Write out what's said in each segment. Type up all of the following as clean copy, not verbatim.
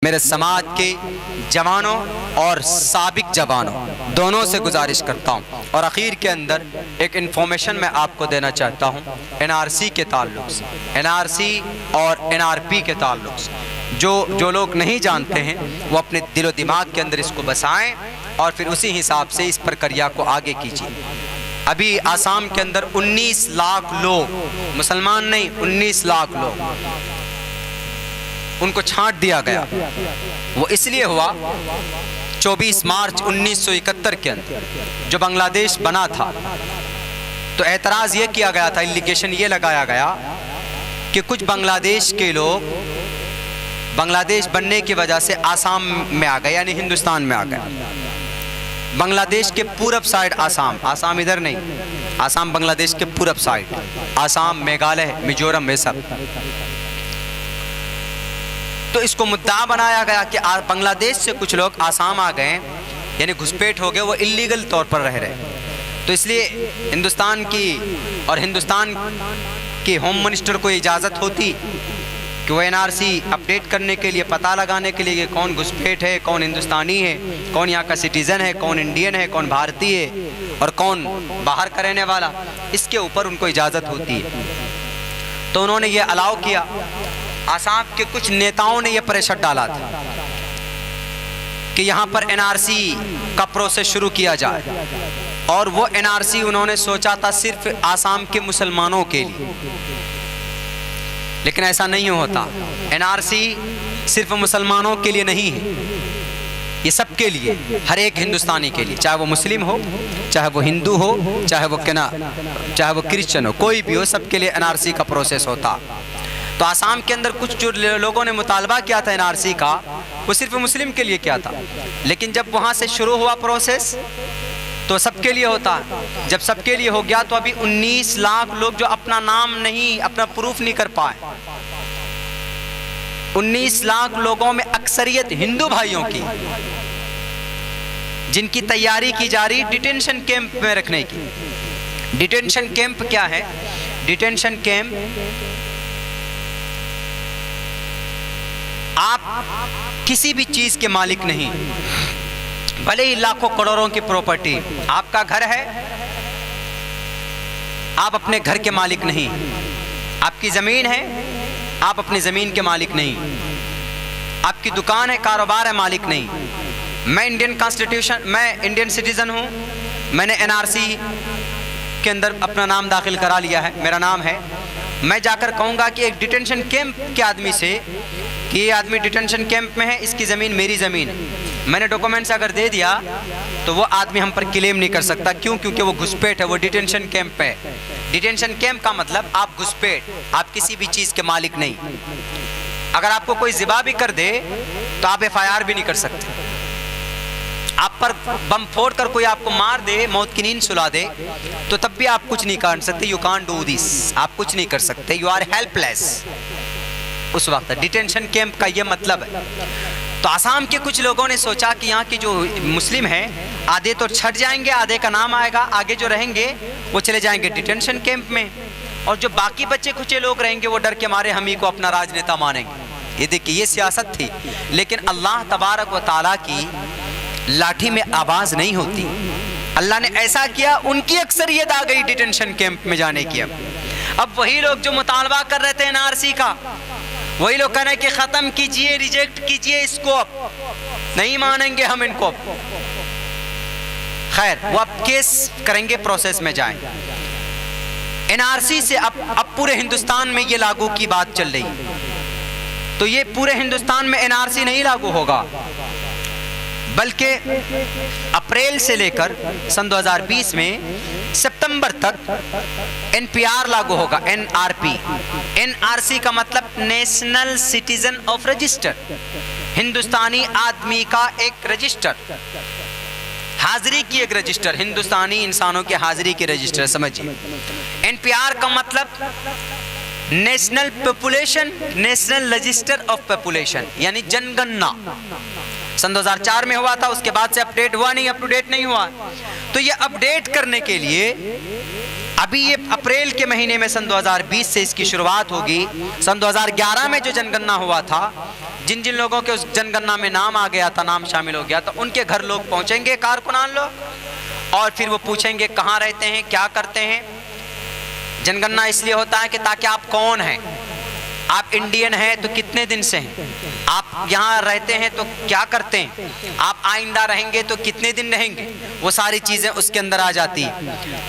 मेरे समाज के जवानों और साबिक जवानों दोनों से गुजारिश करता हूँ। और आखिर के अंदर एक इन्फॉर्मेशन मैं आपको देना चाहता हूँ NRC के ताल्लुक़ से, NRC और NRP के ताल्लुक़ से। जो लोग नहीं जानते हैं वो अपने दिलो दिमाग के अंदर इसको बसाएं और फिर उसी हिसाब से इस प्रक्रिया को आगे कीजिए। अभी आसाम के अंदर 19 लाख लोग, मुसलमान नहीं 19 लाख लोग, उनको छांट दिया गया। वो इसलिए हुआ 24 मार्च 1971 के अंदर जो बांग्लादेश बना था, तो एतराज़ ये किया गया था, एलिगेशन ये लगाया गया कि कुछ बांग्लादेश के लोग बांग्लादेश बनने की वजह से आसाम में आ गए, यानी हिंदुस्तान में आ गए। बांग्लादेश के पूरब साइड आसाम इधर नहीं, आसाम बांग्लादेश के पूरब साइड, आसाम, मेघालय, मिजोरम, ये सब। तो इसको मुद्दा बनाया गया कि बांग्लादेश से कुछ लोग आसाम आ गए, यानी घुसपैठ हो गए, वो इलीगल तौर पर रह रहे। तो इसलिए हिंदुस्तान की होम मिनिस्टर को इजाज़त होती कि वो NRC अपडेट करने के लिए, पता लगाने के लिए कौन घुसपैठ है, कौन हिंदुस्तानी है, कौन यहाँ का सिटीज़न है, कौन इंडियन है, कौन भारतीय है और कौन बाहर का रहने वाला, इसके ऊपर उनको इजाज़त होती है। तो उन्होंने ये अलाउ किया। आसाम के कुछ नेताओं ने ये प्रेशर डाला था कि यहाँ पर NRC का प्रोसेस शुरू किया जाए, और वो NRC उन्होंने सोचा था सिर्फ आसाम के मुसलमानों के लिए, लेकिन ऐसा नहीं होता। NRC सिर्फ मुसलमानों के लिए नहीं है, ये सबके लिए, हर एक हिंदुस्तानी के लिए, चाहे वो मुस्लिम हो, चाहे वो हिंदू हो, चाहे वो क्रिश्चियन हो, कोई भी हो, सबके लिए NRC का प्रोसेस होता। तो आसाम के अंदर कुछ जो लोगों ने मुतालबा किया था NRC का, वो सिर्फ मुस्लिम के लिए किया था, लेकिन जब वहाँ से शुरू हुआ प्रोसेस तो सबके लिए होता। जब सबके लिए हो गया तो अभी 19 लाख लोग जो अपना नाम नहीं, अपना प्रूफ नहीं कर पाए, 19 लाख लोगों में अक्सरियत हिंदू भाइयों की, जिनकी तैयारी की जा रही डिटेंशन कैंप में रखने की। डिटेंशन कैंप क्या है? डिटेंशन कैंप, आप किसी भी चीज के मालिक नहीं, भले ही लाखों करोड़ों की प्रॉपर्टी, आपका घर है, आप अपने घर के मालिक नहीं। आपकी जमीन है, आप अपनी जमीन के मालिक नहीं। आपकी दुकान है, कारोबार है, मालिक नहीं। मैं इंडियन सिटीजन हूं, मैंने NRC के अंदर अपना नाम दाखिल करा लिया है, मेरा नाम है। मैं जाकर कहूंगा कि एक डिटेंशन कैंप के आदमी से कि ये आदमी डिटेंशन कैंप में है, इसकी ज़मीन मेरी ज़मीन है, मैंने डॉक्यूमेंट्स अगर दे दिया तो वो आदमी हम पर क्लेम नहीं कर सकता। क्यों? क्योंकि वो घुसपैठ है, वो डिटेंशन कैंप है। डिटेंशन कैंप का मतलब आप घुसपैठ, आप किसी भी चीज़ के मालिक नहीं। अगर आपको कोई ज़िबा भी कर दे तो आप FIR भी नहीं कर सकते। आप पर बम फोड़ कर कोई आपको मार दे, मौत की नींद सुला दे, तो तब भी आप कुछ नहीं कर सकते। यू कांट डू दिस, आप कुछ नहीं कर सकते, यू आर हेल्पलेस। उस वक्त डिटेंशन कैंप का ये मतलब है। तो आसाम के कुछ लोगों ने सोचा कि यहाँ के जो मुस्लिम हैं आधे तो छट जाएंगे, आधे का नाम आएगा, आगे जो रहेंगे वो चले जाएंगे डिटेंशन कैंप में, और जो बाकी बच्चे खुचे लोग रहेंगे वो डर के मारे हम ही को अपना राजनेता मानेंगे। ये देखिए, ये सियासत थी। लेकिन अल्लाह तबारक व ताला की लाठी में आवाज़ नहीं होती। अल्लाह ने ऐसा किया, उनकी अक्सरियत आ गई डिटेंशन कैंप में जाने की। अब वही लोग जो मुतालबा कर रहे थे NRC का, वही लोग कह रहे हैं कि ख़त्म कीजिए, रिजेक्ट कीजिए इसको, अब नहीं मानेंगे हम इनको। खैर, वो अब केस करेंगे, प्रोसेस में जाएं। NRC से अब पूरे हिंदुस्तान में ये लागू की बात चल रही। तो ये पूरे हिंदुस्तान में NRC नहीं लागू होगा, बल्कि अप्रैल से लेकर सन 2020 में सितंबर तक NPR लागू होगा। NRC का मतलब नेशनल सिटीजन ऑफ रजिस्टर, हिंदुस्तानी आदमी का एक रजिस्टर, हाजिरी की एक रजिस्टर, हिंदुस्तानी इंसानों की हाजिरी की रजिस्टर, समझिए। NPR का मतलब national population, national register of population, यानी जनगणना। सन 2004 में हुआ था, उसके बाद से अपडेट हुआ नहीं, अप टू डेट नहीं हुआ। तो ये अपडेट करने के लिए अभी ये अप्रैल के महीने में सन 2020 से इसकी शुरुआत होगी। सन 2011 में जो जनगणना हुआ था, जिन जिन लोगों के उस जनगणना में नाम आ गया था, नाम शामिल हो गया, तो उनके घर लोग पहुंचेंगे, कारकुनान लोग, और फिर वो पूछेंगे कहाँ रहते हैं, क्या करते हैं। जनगणना इसलिए होता है कि ताकि आप कौन हैं, आप इंडियन हैं तो कितने दिन से हैं, आप यहाँ रहते हैं तो क्या करते हैं, आप आइंदा रहेंगे तो कितने दिन रहेंगे, वो सारी चीज़ें उसके अंदर आ जाती है।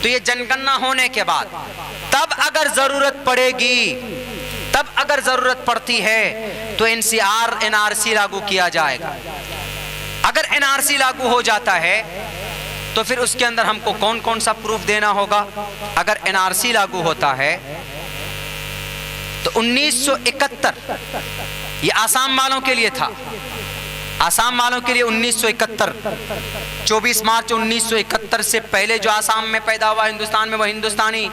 तो ये जनगणना होने के बाद तब अगर ज़रूरत पड़ेगी, तब अगर ज़रूरत पड़ती है तो एनसीआर एनआरसी लागू किया जाएगा। अगर एनआरसी लागू हो जाता है तो फिर उसके अंदर हमको कौन कौन सा प्रूफ देना होगा। अगर एनआरसी लागू होता है तो 1971, ये आसाम वालों के लिए था, आसाम वालों के लिए 1971, 24 मार्च 1971 से पहले जो आसाम में पैदा हुआ हिंदुस्तान में वो हिंदुस्तानी,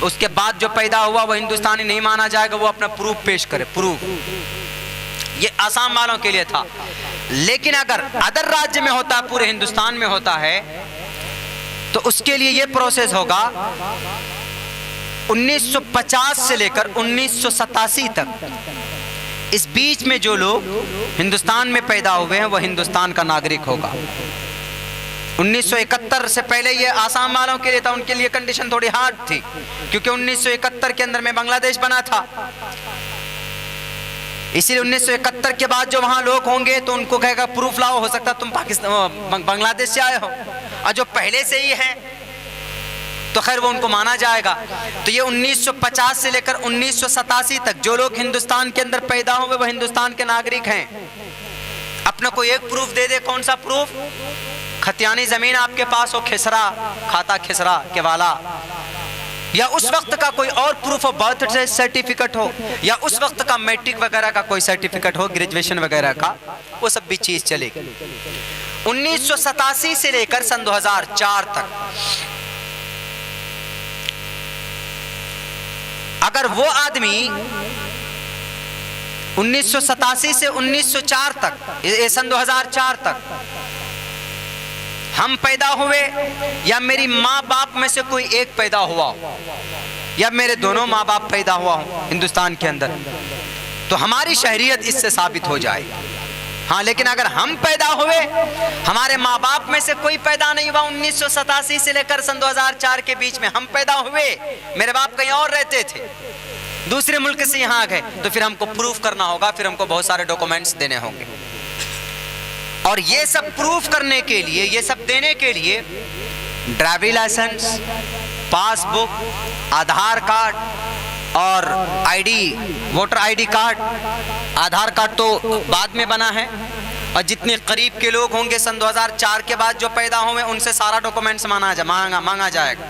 उसके बाद जो पैदा हुआ वो हिंदुस्तानी नहीं माना जाएगा, वो अपना प्रूफ पेश करे, प्रूफ। ये आसाम वालों के लिए था। लेकिन अगर अदर राज्य में होता, पूरे हिंदुस्तान में होता है, तो उसके लिए ये प्रोसेस होगा 1950 से लेकर 1987 तक, इस बीच में जो लोग हिंदुस्तान में पैदा हुए हैं वह हिंदुस्तान का नागरिक होगा। 1971 से पहले ये आसाम वालों के लिए था, उनके लिए कंडीशन थोड़ी हार्ड थी, क्योंकि 1971 के अंदर में बांग्लादेश बना था। इसीलिए 1971 के बाद जो वहां लोग होंगे तो उनको कहेगा प्रूफ लाओ, हो सकता तुम पाकिस्तान बांग्लादेश से आए हो, और जो पहले से ही है तो खैर वो उनको माना जाएगा। तो ये 1950 से लेकर 1987 तक जो लोग हिंदुस्तान के अंदर पैदा हुए वो हिंदुस्तान के नागरिक हैं। अपना कोई एक प्रूफ दे दे, कौन सा प्रूफ, खतियानी जमीन आपके पास हो, खिसरा, खाता खिसरा के वाला, या उस वक्त का कोई और प्रूफ ऑफ बर्थ सर्टिफिकेट हो, या उस वक्त का मैट्रिक वगैरह का कोई सर्टिफिकेट हो, ग्रेजुएशन वगैरह का, वो सब भी चीज चलेगी। 1987 से लेकर सन 2004 तक अगर वो आदमी 1987 से 1904 तक, सन 2004 तक हम पैदा हुए, या मेरी माँ बाप में से कोई एक पैदा हुआ हो, या मेरे दोनों माँ बाप पैदा हुआ हो हिंदुस्तान के अंदर, तो हमारी शहरियत इससे साबित हो जाएगी। हाँ, लेकिन अगर हम पैदा हुए, हमारे माँ बाप में से कोई पैदा नहीं हुआ 1987 से लेकर सन 2004 के बीच में, हम पैदा हुए, मेरे बाप कहीं और रहते थे, दूसरे मुल्क से यहाँ गए, तो फिर हमको प्रूफ करना होगा, फिर हमको बहुत सारे डॉक्यूमेंट्स देने होंगे। और ये सब प्रूफ करने के लिए, ये सब देने के लिए ड्राइविंग लाइसेंस, पासबुक, आधार कार्ड और आईडी, वोटर आईडी कार्ड, आधार कार्ड तो बाद में बना है, और जितने करीब के लोग होंगे सन 2004 के बाद जो पैदा हुए उनसे सारा डॉक्यूमेंट्स मांगा जाएगा,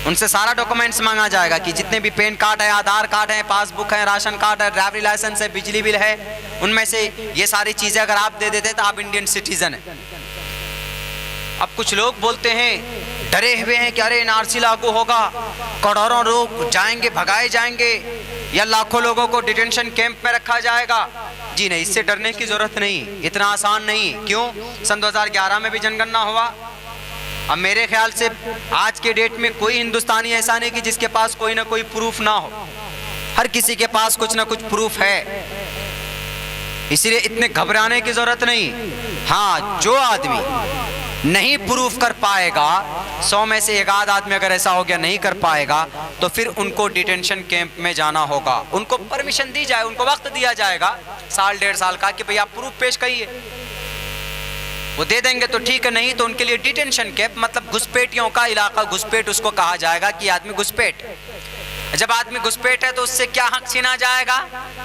उनसे सारा डॉक्यूमेंट्स मांगा जाएगा कि जितने भी पैन कार्ड है, आधार कार्ड है, पासबुक है, राशन कार्ड है, ड्राइविंग लाइसेंस है, बिजली बिल है, उनमें से ये सारी चीज़ें अगर आप दे देते तो आप इंडियन सिटीजन हैं। अब कुछ लोग बोलते हैं, डरे हुए हैं कि अरे एनआरसी लागू होगा, करोड़ों लोग जाएंगे, भगाए जाएंगे, या लाखों लोगों को डिटेंशन कैंप में रखा जाएगा। जी नहीं, इससे डरने की जरूरत नहीं, इतना आसान नहीं। क्यों? सन 2011 में भी जनगणना हुआ। अब मेरे ख्याल से आज के डेट में कोई हिंदुस्तानी ऐसा नहीं कि जिसके पास कोई ना कोई प्रूफ ना हो, हर किसी के पास कुछ ना कुछ प्रूफ है, इसलिए इतने घबराने की जरूरत नहीं। हाँ, जो आदमी नहीं प्रूफ कर पाएगा, 100 में से एक आध आदमी अगर ऐसा हो गया नहीं कर पाएगा, तो फिर उनको डिटेंशन कैंप में जाना होगा। उनको परमिशन दी जाए, उनको वक्त दिया जाएगा साल डेढ़ साल का कि भाई आप प्रूफ पेश करिए, वो दे देंगे तो ठीक है, नहीं तो उनके लिए डिटेंशन कैंप, मतलब घुसपैठियों का इलाका, घुसपैठ उसको कहा जाएगा कि आदमी घुसपैठ। जब आदमी घुसपैठ है तो उससे क्या हक छीना जाएगा?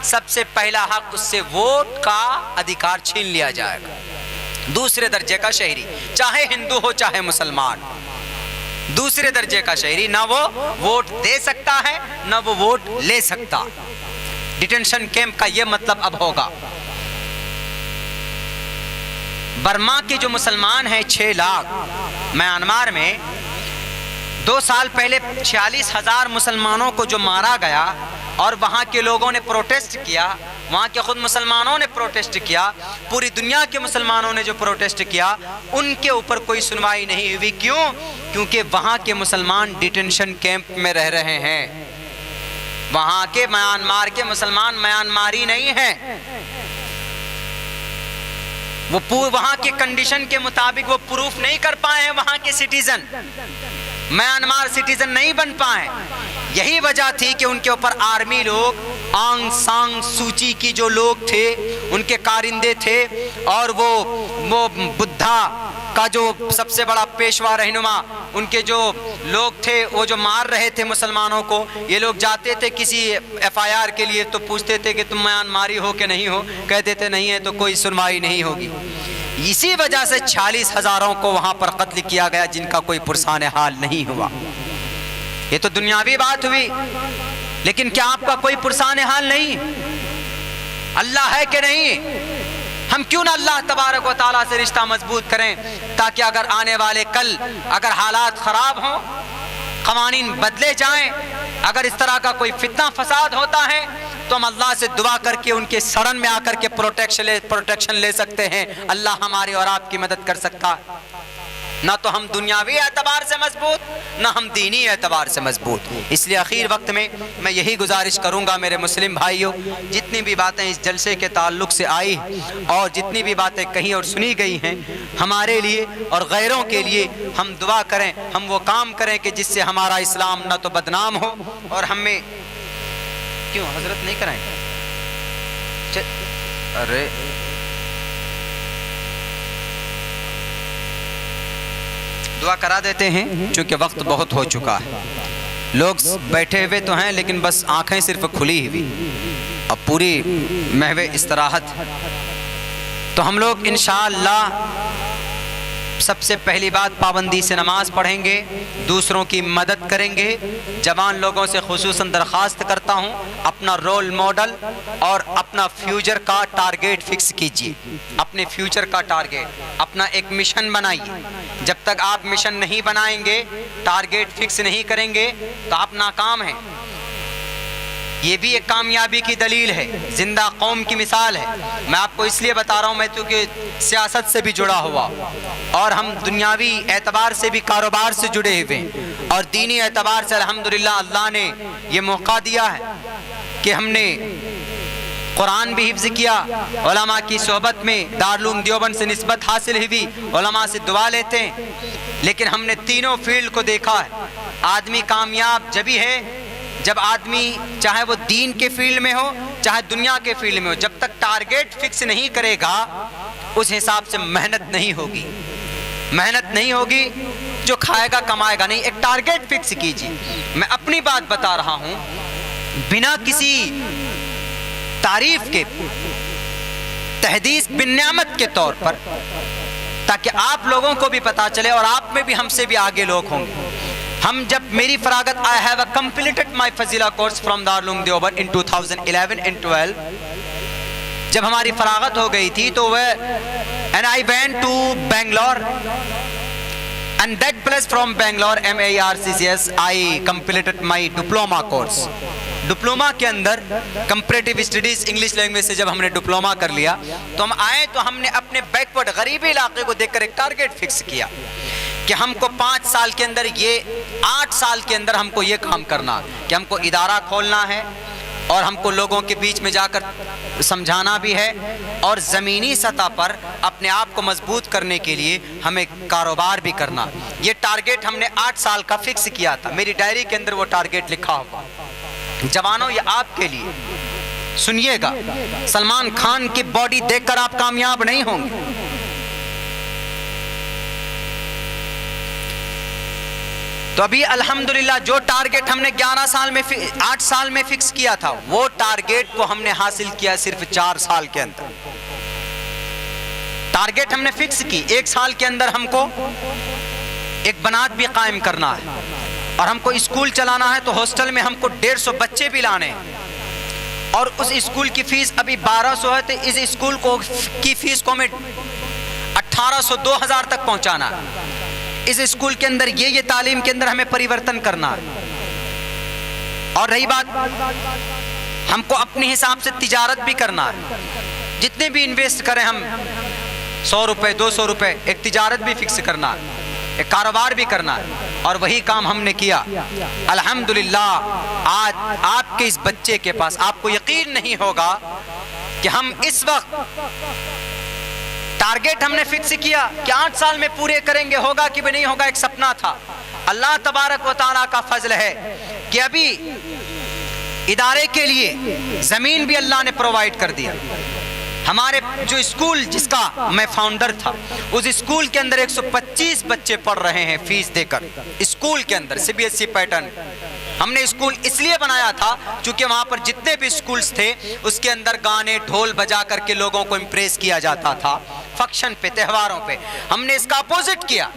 सबसे पहला हक, उससे वोट का अधिकार छीन लिया जाएगा। दूसरे दर्जे का शहरी, चाहे हिंदू हो चाहे मुसलमान, दूसरे दर्जे का शहरी, ना वो वोट दे सकता है ना वो वोट ले सकता। डिटेंशन कैंप का ये मतलब अब होगा। बर्मा के जो मुसलमान हैं 6 लाख, म्यांमार में 2 साल पहले 46,000 मुसलमानों को जो मारा गया, और वहाँ के लोगों ने प्रोटेस्ट किया, वहाँ के खुद मुसलमानों ने प्रोटेस्ट किया, पूरी दुनिया के मुसलमानों ने जो प्रोटेस्ट किया, उनके ऊपर कोई सुनवाई नहीं हुई। क्यों? क्योंकि वहाँ के मुसलमान डिटेंशन कैंप में रह रहे हैं। वहां के म्यांमार के मुसलमान म्यांमारी नहीं हैं। वो वहां के कंडीशन के मुताबिक वो प्रूफ नहीं कर पाए हैं, वहां के सिटीजन म्यांमार सिटीजन नहीं बन पाए। यही वजह थी कि उनके ऊपर आर्मी लोग, आंग सांग सूची की जो लोग थे उनके कारिंदे थे, और वो बुद्धा का जो सबसे बड़ा पेशवा रहनुमा, उनके जो लोग थे वो जो मार रहे थे मुसलमानों को, ये लोग जाते थे किसी FIR के लिए तो पूछते थे कि तुम म्यांमारी हो कि नहीं हो, कहते थे नहीं है तो कोई सुनवाई नहीं होगी। इसी वजह से 40,000 को वहां पर कत्ल किया गया जिनका कोई पुरसान हाल नहीं हुआ। ये तो दुनियावी बात हुई, लेकिन क्या आपका कोई पुरसान हाल नहीं? अल्लाह है कि नहीं? हम क्यों ना अल्लाह तबारक व तआला से रिश्ता मजबूत करें, ताकि अगर आने वाले कल अगर हालात खराब हों, कवानीन बदले जाएं, अगर इस तरह का कोई फितना फसाद होता है तो हम अल्लाह से दुआ करके उनके शरण में आकर के प्रोटेक्शन ले सकते हैं। अल्लाह हमारी और आपकी मदद कर सकता। ना तो हम दुनियावी एतबार से मजबूत, ना हम दीनी एतबार से मजबूत। इसलिए आखिर वक्त में मैं यही गुजारिश करूंगा मेरे मुस्लिम भाइयों, जितनी भी बातें इस जलसे के ताल्लुक से आई और जितनी भी बातें कही और सुनी गई हैं, हमारे लिए और गैरों के लिए हम दुआ करें, हम वो काम करें कि जिससे हमारा इस्लाम ना तो बदनाम हो और हमें क्यों हजरत नहीं कराएं? अरे दुआ करा देते हैं क्योंकि वक्त बहुत हो चुका है। लोग बैठे हुए तो हैं लेकिन बस आंखें सिर्फ खुली हुई, अब पूरी महवे इस्तराहत। तो हम लोग इंशाअल्लाह सबसे पहली बात पाबंदी से नमाज पढ़ेंगे, दूसरों की मदद करेंगे। जवान लोगों से खुसूसन दरख्वास्त करता हूँ, अपना रोल मॉडल और अपना फ्यूचर का टारगेट फिक्स कीजिए। अपने फ्यूचर का टारगेट, अपना एक मिशन बनाइए। जब तक आप मिशन नहीं बनाएंगे, टारगेट फिक्स नहीं करेंगे तो आप नाकाम हैं। ये भी एक कामयाबी की दलील है, जिंदा कौम की मिसाल है। मैं आपको इसलिए बता रहा हूँ, मैं क्योंकि सियासत से भी जुड़ा हुआ और हम दुनियावी एतबार से भी कारोबार से जुड़े हुए हैं, और दीनी एतबार से अल्हम्दुलिल्लाह अल्लाह ने ये मौका दिया है कि हमने कुरान भी हिफ्ज़ किया, उलमा की सोहबत में दारुल देवबंद से निस्बत हासिल हुई, उलमा से दुआ लेते हैं। लेकिन हमने तीनों फील्ड को देखा है। आदमी कामयाब जब ही है जब आदमी चाहे वो दीन के फील्ड में हो चाहे दुनिया के फील्ड में हो, जब तक टारगेट फिक्स नहीं करेगा उस हिसाब से मेहनत नहीं होगी। मेहनत नहीं होगी, जो खाएगा कमाएगा नहीं। एक टारगेट फिक्स कीजिए। मैं अपनी बात बता रहा हूं बिना किसी तारीफ के, तहदीस बिन नियामत के तौर पर, ताकि आप लोगों को भी पता चले और आप में भी हमसे भी आगे लोग होंगे। हम जब मेरी फरागत, आई हैव कंप्लीटेड माई फजीला course from Darul Deoband in 2011 and 12। जब हमारी फरागत हो गई थी तो वह and I went to Bangalore and that place from Bangalore MARCCS I completed my diploma course. Diploma के अंदर कंपैरेटिव स्टडीज इंग्लिश लैंग्वेज से जब हमने डिप्लोमा कर लिया तो हम आए तो हमने अपने बैकवर्ड गरीबी इलाके को देखकर एक टारगेट फिक्स किया कि हमको 5 साल के अंदर, ये 8 साल के अंदर हमको ये काम करना कि हमको इदारा खोलना है और हमको लोगों के बीच में जाकर समझाना भी है, और ज़मीनी सतह पर अपने आप को मजबूत करने के लिए हमें कारोबार भी करना। ये टारगेट हमने 8 साल का फिक्स किया था। मेरी डायरी के अंदर वो टारगेट लिखा हुआ। जवानों, ये आपके लिए सुनिएगा, सलमान खान की बॉडी देखकर आप कामयाब नहीं होंगे। तो अभी अल्हम्दुलिल्लाह जो टारगेट हमने 8 साल में फिक्स किया था, वो टारगेट को हमने हासिल किया सिर्फ 4 साल के अंदर। टारगेट हमने फिक्स की, 1 साल के अंदर हमको एक बनात भी कायम करना है और हमको स्कूल चलाना है। तो हॉस्टल में हमको 150 बच्चे भी लाने हैं और उस स्कूल की फीस अभी 1200 है, तो इस स्कूल की फीस को हमें 1800 2000 तक पहुंचाना है। इस स्कूल के अंदर ये तालीम के अंदर हमें परिवर्तन करना है। और रही बात, हमको अपने हिसाब से तिजारत भी करना है। जितने भी इन्वेस्ट करें हम 100 रुपए 200 रुपए, एक तिजारत भी फिक्स करना है। एक कारोबार भी करना है, और वही काम हमने किया। अल्हम्दुलिल्लाह आज आपके इस बच्चे के पास, आपको यकीन नहीं होगा कि हम इस वक्त टारगेट हमने फिक्स किया कि 8 साल में पूरे करेंगे, होगा कि नहीं होगा, एक सपना था। अल्लाह तबारक व तआला का फजल है कि अभी इदारे के लिए जमीन भी अल्लाह ने प्रोवाइड कर दिया। हमारे जो स्कूल जिसका मैं फाउंडर था, उस स्कूल के अंदर 125 बच्चे पढ़ रहे हैं फीस देकर। स्कूल के अंदर CBSE पैटर्न हमने स्कूल इसलिए बनाया था क्योंकि वहां पर जितने भी स्कूल्स थे उसके अंदर गाने ढोल बजा करके लोगों को इम्प्रेस किया जाता था फंक्शन पे, त्योहारों पे। हमने इसका अपोजिट किया।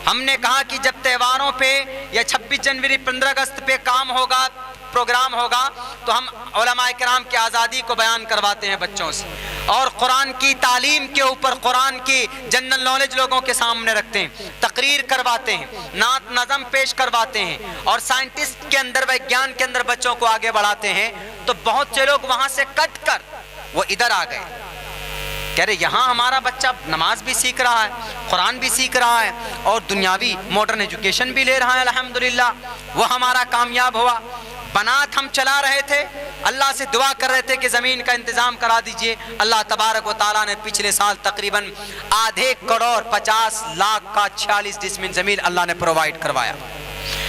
हमने कहा कि जब त्योहारों पे या 26 जनवरी 15 अगस्त पे काम होगा, प्रोग्राम होगा, तो हम उलमाए किराम की आज़ादी को बयान करवाते हैं बच्चों से, और कुरान की तालीम के ऊपर कुरान की जनरल नॉलेज लोगों के सामने रखते हैं, तकरीर करवाते हैं, नात नज़म पेश करवाते हैं, और साइंटिस्ट के अंदर, विज्ञान के अंदर बच्चों को आगे बढ़ाते हैं। तो बहुत से लोग वहाँ से कट कर वो इधर आ गए, कह रहे यहाँ हमारा बच्चा नमाज भी सीख रहा है, कुरान भी सीख रहा है, और दुनियावी मॉडर्न एजुकेशन भी ले रहा है, अल्हम्दुलिल्लाह। वो हमारा कामयाब हुआ। बनात हम चला रहे थे, अल्लाह से दुआ कर रहे थे कि ज़मीन का इंतज़ाम करा दीजिए। अल्लाह तबारक व तआला ने पिछले साल तकरीबन 2.50 का 46 डिसमिल ज़मीन अल्लाह ने प्रोवाइड करवाया।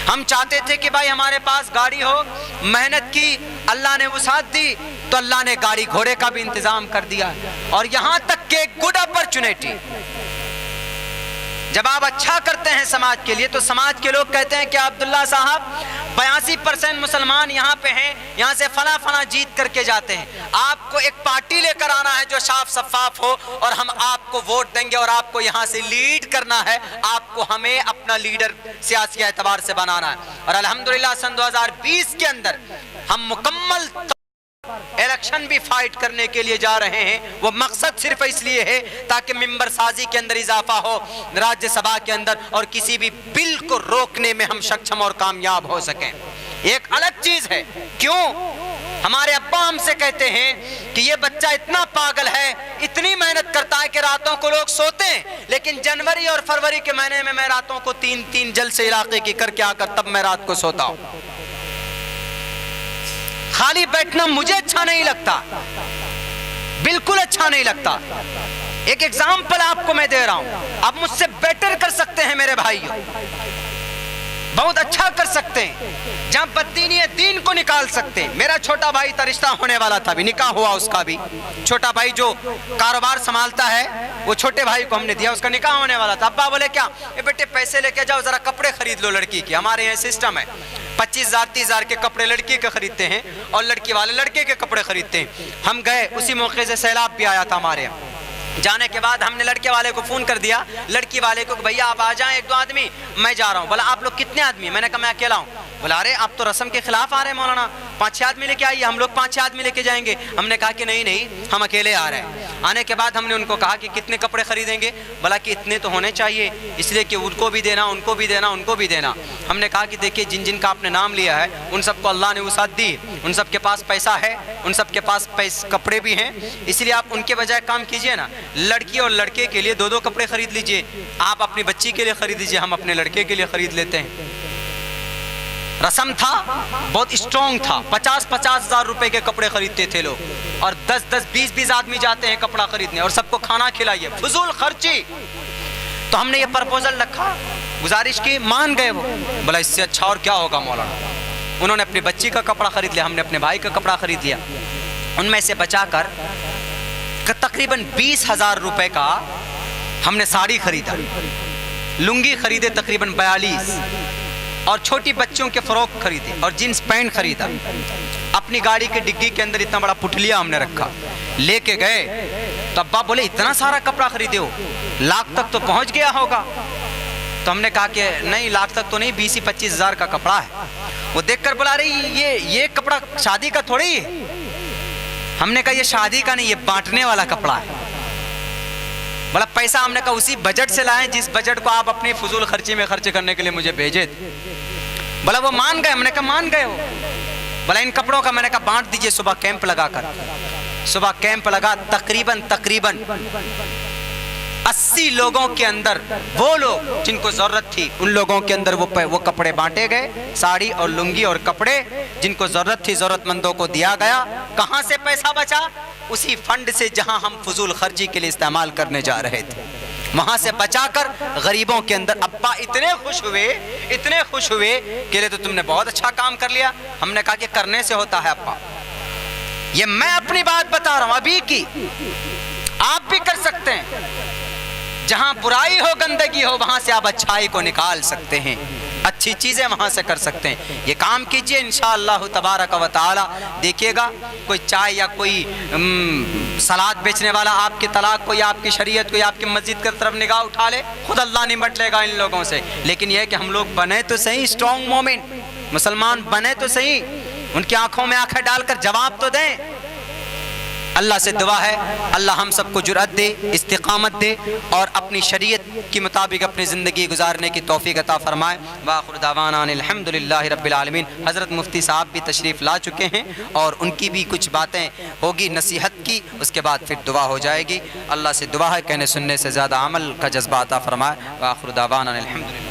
हम चाहते थे कि भाई हमारे पास गाड़ी हो, मेहनत की, अल्लाह ने वसात दी, तो अल्लाह ने गाड़ी घोड़े का भी इंतज़ाम कर दिया। और यहाँ तक के गुड अपॉर्चुनिटी, जब आप अच्छा करते हैं समाज के लिए, तो समाज के लोग कहते हैं कि अब्दुल्ला साहब 82% मुसलमान यहाँ पे हैं, यहाँ से फला फला जीत करके जाते हैं, आपको एक पार्टी लेकर आना है जो साफ शफाफ हो, और हम आपको वोट देंगे और आपको यहाँ से लीड करना है, आपको हमें अपना लीडर सियासी एतबार से बनाना है। और अल्हम्दुलिल्लाह सन 2020 के अंदर हम मुकम्मल इलेक्शन भी फाइट करने के लिए जा रहे हैं। वो मकसद सिर्फ इसलिए है ताकि मिंबर साजी के अंदर इजाफा हो, राज्यसभा के अंदर, और किसी भी बिल को रोकने में हम सक्षम और कामयाब हो सकें। एक अलग चीज है, क्यों हमारे अब्बा हमसे कहते हैं कि ये बच्चा इतना पागल है, इतनी मेहनत करता है कि रातों को लोग सोते हैं, लेकिन जनवरी और फरवरी के महीने में मैं रातों को 3-3 जलसे इलाके की करके आकर तब मैं रात को सोता हूं। खाली बैठना मुझे अच्छा नहीं लगता, बिल्कुल अच्छा नहीं लगता। एक एग्जाम्पल आपको मैं दे रहा हूं, आप मुझसे बेटर कर सकते हैं मेरे भाइयों, बहुत अच्छा कर सकते हैं। जहां बददीनी है दीन को निकाल सकते हैं। मेरा छोटा भाई था, रिश्ता होने वाला था, भी निकाह हुआ उसका भी। छोटा भाई जो कारोबार संभालता है, वो छोटे भाई को हमने दिया, उसका निकाह होने वाला था। अब्बा बोले क्या, ये बेटे पैसे लेके जाओ, जरा कपड़े खरीद लो लड़की के। हमारे यहाँ सिस्टम है, 25,000-30,000 के कपड़े लड़की के खरीदते हैं और लड़की वाले लड़के के कपड़े खरीदते हैं। हम गए, उसी मौके से सैलाब भी आया था हमारे यहाँ। जाने के बाद हमने लड़के वाले को फ़ोन कर दिया, लड़की वाले को, भैया आप आ जाएं, 1-2 आदमी, मैं जा रहा हूँ। बोला आप लोग कितने आदमी? मैंने कहा मैं अकेला हूँ। बोला अरे आप तो रस्म के खिलाफ आ रहे हैं मौलाना, 5-6 आदमी लेके आइए, हम लोग 5-6 आदमी लेके जाएंगे। हमने कहा कि नहीं नहीं, हम अकेले आ रहे हैं। आने के बाद हमने उनको कहा कि कितने कपड़े खरीदेंगे? बोला कि इतने तो होने चाहिए, इसलिए कि उनको भी देना, उनको भी देना, उनको भी देना। हमने कहा कि देखिए जिन जिन का आपने नाम लिया है उन सबको अल्लाह ने वसात दी, उन सब के पास पैसा है, उन सब के पास कपड़े भी हैं, इसलिए आप उनके बजाय काम कीजिए ना, लड़की और लड़के के लिए 2-2 कपड़े खरीद लीजिए। आप अपनी बच्ची के लिए खरीद लीजिए, हम अपने लड़के के लिए खरीद लेते हैं। रस्म था, बहुत स्ट्रॉन्ग था, 50-50 हज़ार रुपए के कपड़े खरीदते थे लोग, और 10-10, 20-20 आदमी जाते हैं कपड़ा खरीदने, और सबको खाना खिलाइए, फजूल खर्ची। तो हमने ये प्रपोजल रखा, गुजारिश की, मान गए वो। बोला इससे अच्छा और क्या होगा मौलाना। उन्होंने अपनी बच्ची का कपड़ा खरीद लिया, हमने अपने भाई का कपड़ा खरीद लिया। उनमें से बचाकर तकरीबन 20,000 रुपए का हमने साड़ी खरीदा, लुंगी खरीदे तकरीबन 42, और छोटी बच्चों के फ्रॉक खरीदे, और जींस पैंट खरीदा। अपनी गाड़ी के डिग्गी के अंदर इतना बड़ा पुटलिया हमने रखा, लेके गए। तो अब्बा बोले इतना सारा कपड़ा खरीदे हो, लाख तक तो पहुंच गया होगा। तो हमने कहा कि नहीं, लाख तक तो नहीं, 20-25 हज़ार का कपड़ा है। वो देखकर बोला रही ये कपड़ा शादी का थोड़ी है। हमने कहा ये शादी का नहीं, ये बांटने वाला कपड़ा है। बोला पैसा, हमने कहा उसी बजट से लाएं जिस बजट को आप अपनी फजूल खर्ची में खर्च करने के लिए मुझे भेजे। बोला वो मान गए। हमने कहा मान गए हो। बोला इन कपड़ों का, मैंने कहा बांट दीजिए सुबह कैंप लगाकर। सुबह कैंप लगा, तकरीबन 80 लोगों के अंदर वो लोग जिनको ज़रूरत थी, उन लोगों के अंदर वो कपड़े बांटे गए, साड़ी और लुंगी और कपड़े जिनको ज़रूरत थी ज़रूरतमंदों को दिया गया। कहाँ से पैसा बचा? उसी फंड से जहां हम फजूल खर्ची के लिए इस्तेमाल करने जा रहे थे, वहां से बचाकर गरीबों के अंदर। अब्बा इतने खुश हुए कि ले तो तुमने बहुत अच्छा काम कर लिया। हमने कहा कि करने से होता है अब्बा, ये मैं अपनी बात बता रहा हूं अभी की, आप भी कर सकते हैं। जहां बुराई हो, गंदगी हो, वहां से आप अच्छाई को निकाल सकते हैं, अच्छी चीजें वहां से कर सकते हैं। ये काम कीजिए इंशाअल्लाह तबारक व तआला। देखिएगा कोई चाय या कोई सलाद बेचने वाला आपके तलाक को या आपकी शरीयत को या आपकी मस्जिद की तरफ निगाह उठा ले, खुद अल्लाह निपट लेगा इन लोगों से। लेकिन यह कि हम लोग बने तो सही स्ट्रॉन्ग मोमेंट, मुसलमान बने तो सही, उनकी आंखों में आंखें डालकर जवाब तो दें। अल्लाह से दुआ है अल्लाह हम सबको जुर्अत दे, इस्तिकामत दे और अपनी शरीयत के मुताबिक अपनी ज़िंदगी गुजारने की तौफीक अता फरमाए। वाखिर दावाना अल्हम्दुलिल्लाहि रब्बिल आलमीन। हज़रत मुफ्ती साहब भी तशरीफ़ ला चुके हैं और उनकी भी कुछ बातें होगी नसीहत की, उसके बाद फिर दुआ हो जाएगी। अल्लाह से दुआ है कहने सुनने से ज़्यादा अमल का जज्बा अता फरमाए। वाखिर दावाना अल्हम्दुलिल्लाह।